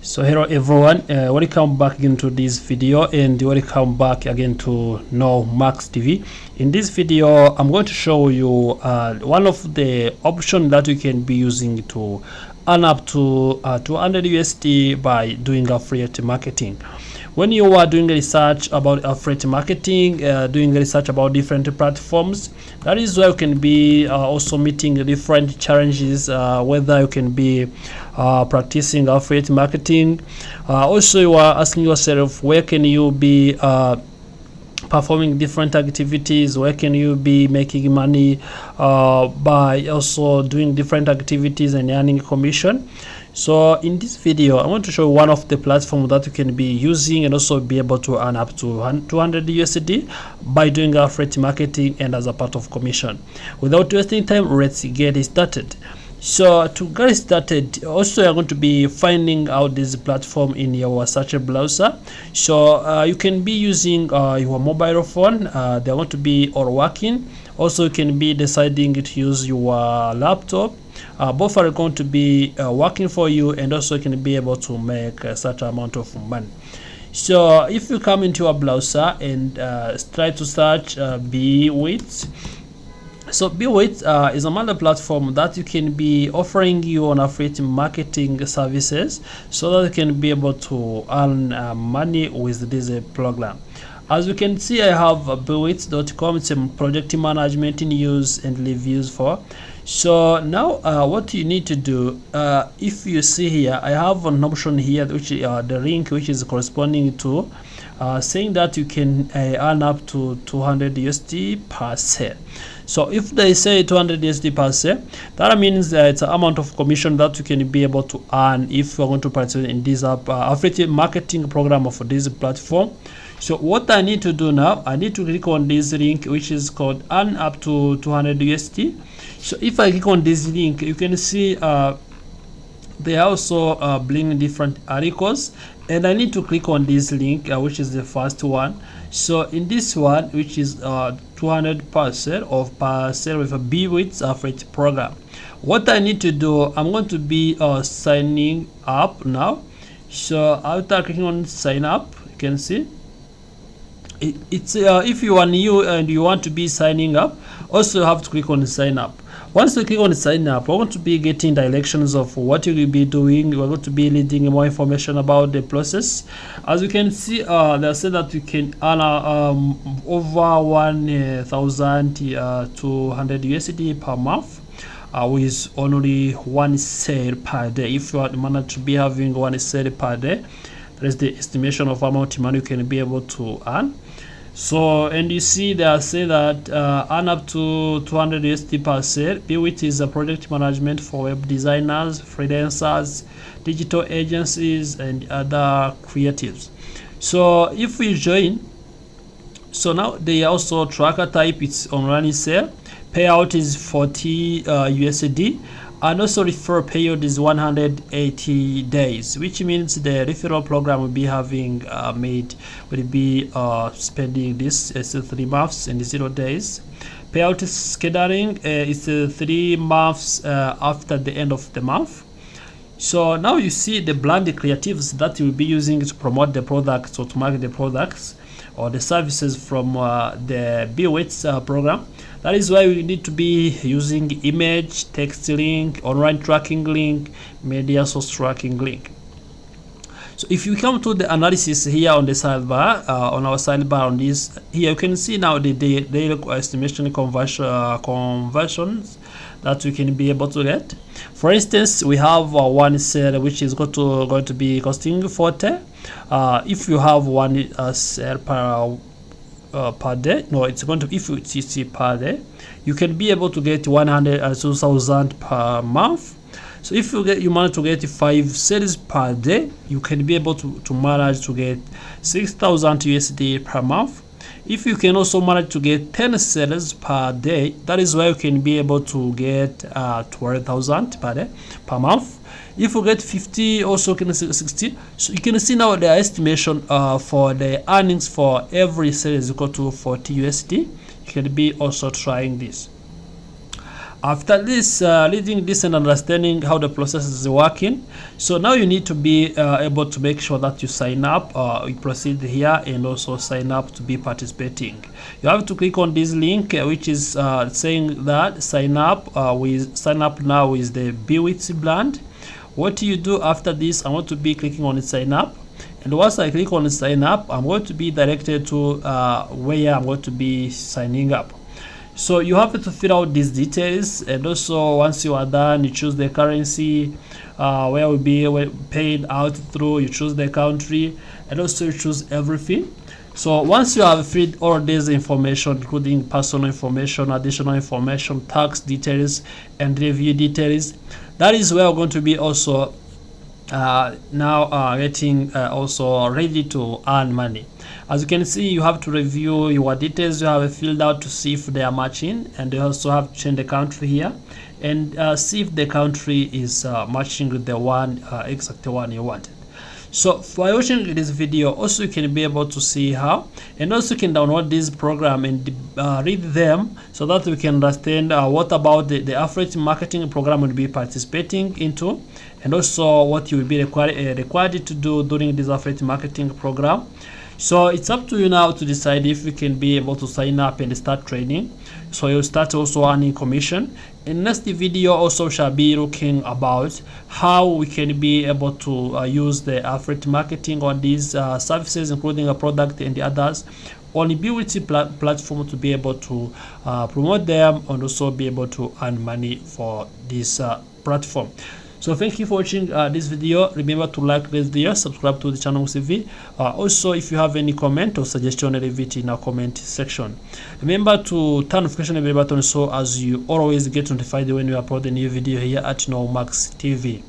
So hello everyone, welcome back into this video and welcome back again to Nomax TV. In this video I'm going to show you one of the options that you can be using to earn up to 200 USD by doing affiliate marketing. When you are doing research about affiliate marketing, doing research about different platforms, that is where you can be also meeting different challenges, whether you can be practicing affiliate marketing. Also, you are asking yourself, where can you be performing different activities, where can you be making money by also doing different activities and earning commission. So in this video I want to show one of the platforms that you can be using and also be able to earn up to 200 USD by doing affiliate marketing and as a part of commission. Without wasting time, let's get started. So to get started, also you're going to be finding out this platform in your search browser. So you can be using your mobile phone, they're going to be all working. Also you can be deciding to use your laptop. Both are going to be working for you, and also you can be able to make such amount of money. So if you come into your browser and try to search Bwit. So Bwit is another platform that you can be offering you on affiliate marketing services, so that you can be able to earn money with this program. As you can see, I have Bwit.com. It's a project management news and reviews for. So now what you need to do, if you see here, I have an option here, which the link which is corresponding to saying that you can earn up to 200 USD per sale. So if they say 200 USD per sale, that means it's an amount of commission that you can be able to earn if you're going to participate in this affiliate marketing program of this platform. So what I need to do now, I need to click on this link which is called earn up to 200 USD. So if I click on this link, you can see they also bring different articles, and I need to click on this link which is the first one. So in this one, which is 200% of per sale with a Bwit affiliate program, what I need to do, I'm going to be signing up now. So after clicking on sign up, you can see it's if you are new and you want to be signing up, also you have to click on sign up. Once you click on sign up, we're going to be getting directions of what you will be doing. We're going to be leading more information about the process. As you can see, they say that you can earn over 1,200 USD per month with only one sale per day. If you are managed to be having one sale per day, that is the estimation of how much money you can be able to earn. So, and you see they are saying that earn up to 200 USD per sale. Bwit is a project management for web designers, freelancers, digital agencies, and other creatives. So if we join, so now they also tracker type, it's online sale. Payout is 40 USD. And also referral period is 180 days, which means the referral program will be having will be spending this 3 months and 0 days. Payout scheduling is 3 months after the end of the month. So now you see the brand creatives that you will be using to promote the products or to market the products or the services from the Bwit program. That is why we need to be using image, text link, online tracking link, media source tracking link. So if you come to the analysis here on the sidebar, on our sidebar on this, here you can see now the daily estimation conversions that we can be able to get. For instance, we have one sale which is going to be costing 40. If you have one sale per day, no, it's going to, if it's per day, you can be able to get 102,000 per month. So if you manage to get 5 sales per day, you can be able to manage to get 6,000 USD per month. If you can also manage to get 10 sales per day, that is where you can be able to get 12,000 per day per month. If you get 50, also can 60. So you can see now the estimation for the earnings for every sale is equal to 40 USD. You can be also trying this. After this, reading this and understanding how the process is working, so now you need to be able to make sure that you sign up. You proceed here and also sign up to be participating. You have to click on this link, which is saying that sign up now with the Bewitz brand. What you do after this, I want to be clicking on sign up. And once I click on sign up, I'm going to be directed to where I'm going to be signing up. So you have to fill out these details, and also once you are done, you choose the currency where will be paid out through. You choose the country, and also you choose everything. So once you have filled all this information, including personal information, additional information, tax details, and review details, that is where we're going to be also getting also ready to earn money. As you can see, you have to review your details you have filled out to see if they are matching, and you also have to change the country here and see if the country is matching with the exact one you wanted. So by watching this video, also you can be able to see how, and also you can download this program and read them so that we can understand what about the affiliate marketing program will be participating into, and also what you will be required to do during this affiliate marketing program. So it's up to you now to decide if you can be able to sign up and start trading. So you'll start also earning commission. In next video also shall be looking about how we can be able to use the affiliate marketing on these services, including a product and the others, on the Bewitz platform, to be able to promote them and also be able to earn money for this platform. So thank you for watching this video. Remember to like this video, subscribe to the channel CV. Also, if you have any comment or suggestion, leave it in our comment section. Remember to turn notification bell button so as you always get notified when we upload a new video here at Nomax TV.